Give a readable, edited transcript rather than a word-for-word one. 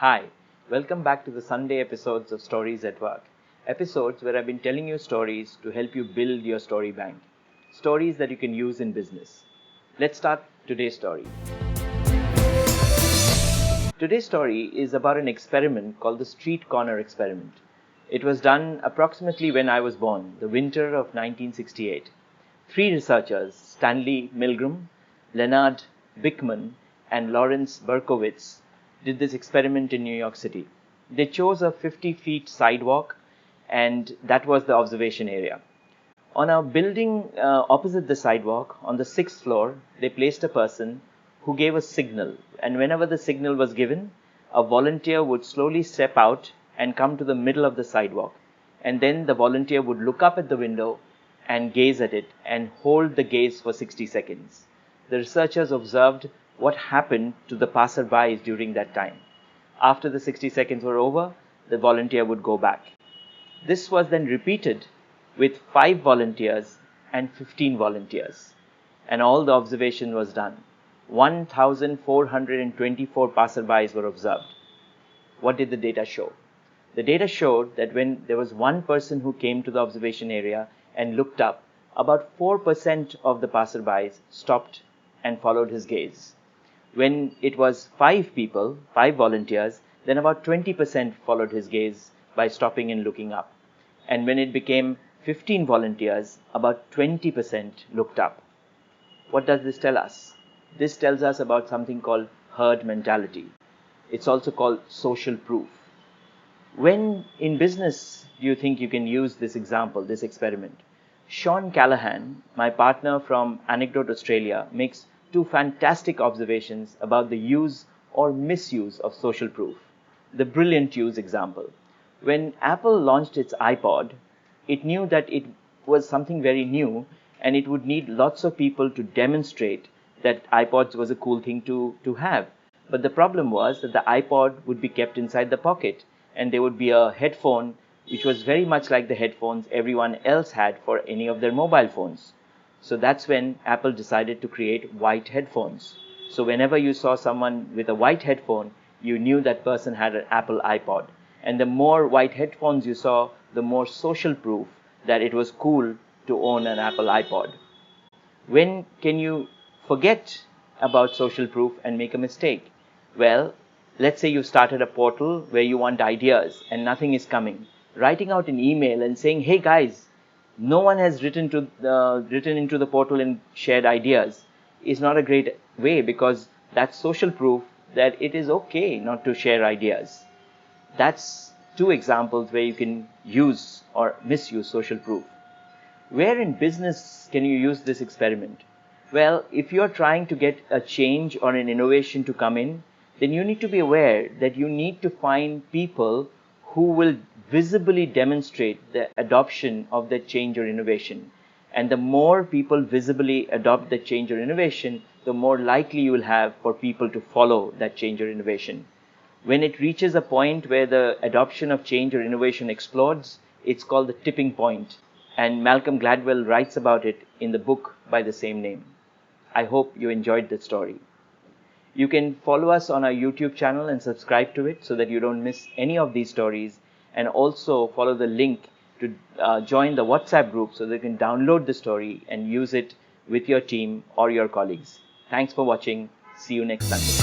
Hi, welcome back to the Sunday episodes of Stories at Work. Episodes where I've been telling you stories to help you build your story bank. Stories that you can use in business. Let's start today's story. Today's story is about an experiment called the Street Corner Experiment. It was done approximately when I was born, the winter of 1968. Three researchers, Stanley Milgram, Leonard Bickman, and Lawrence Berkowitz, did this experiment in New York City. They chose a 50-feet sidewalk, and that was the observation area. On a building opposite the sidewalk, on the 6th floor, they placed a person who gave a signal, and whenever the signal was given, a volunteer would slowly step out and come to the middle of the sidewalk, and then the volunteer would look up at the window and gaze at it and hold the gaze for 60 seconds. The researchers observed what happened to the passersby during that time. After the 60 seconds were over, the volunteer would go back. This was then repeated with 5 volunteers and 15 volunteers, and all the observation was done. 1,424 passersby were observed. What did the data show? The data showed that when there was one person who came to the observation area and looked up, about 4% of the passersby stopped and followed his gaze. When it was 5 people, 5 volunteers, then about 20% followed his gaze by stopping and looking up. And when it became 15 volunteers, about 20% looked up. What does this tell us? This tells us about something called herd mentality. It's also called social proof. When in business do you think you can use this example, this experiment? Sean Callahan, my partner from Anecdote Australia, makes 2 fantastic observations about the use or misuse of social proof. The brilliant use example. When Apple launched its iPod, it knew that it was something very new and it would need lots of people to demonstrate that iPods was a cool thing to have. But the problem was that the iPod would be kept inside the pocket, and there would be a headphone which was very much like the headphones everyone else had for any of their mobile phones. So that's when Apple decided to create white headphones. So whenever you saw someone with a white headphone, you knew that person had an Apple iPod. And the more white headphones you saw, the more social proof that it was cool to own an Apple iPod. When can you forget about social proof and make a mistake? Well, let's say you started a portal where you want ideas and nothing is coming. Writing out an email and saying, hey guys, no one has written into the portal and shared ideas is not a great way, because that's social proof that it is okay not to share ideas. That's 2 examples where you can use or misuse social proof. Where in business can you use this experiment? Well, if you're trying to get a change or an innovation to come in, then you need to be aware that you need to find people who will visibly demonstrate the adoption of that change or innovation. And the more people visibly adopt that change or innovation, the more likely you will have for people to follow that change or innovation. When it reaches a point where the adoption of change or innovation explodes, it's called the tipping point. And Malcolm Gladwell writes about it in the book by the same name. I hope you enjoyed the story. You can follow us on our YouTube channel and subscribe to it so that you don't miss any of these stories, and also follow the link to join the WhatsApp group so that you can download the story and use it with your team or your colleagues. Thanks for watching. See you next Sunday.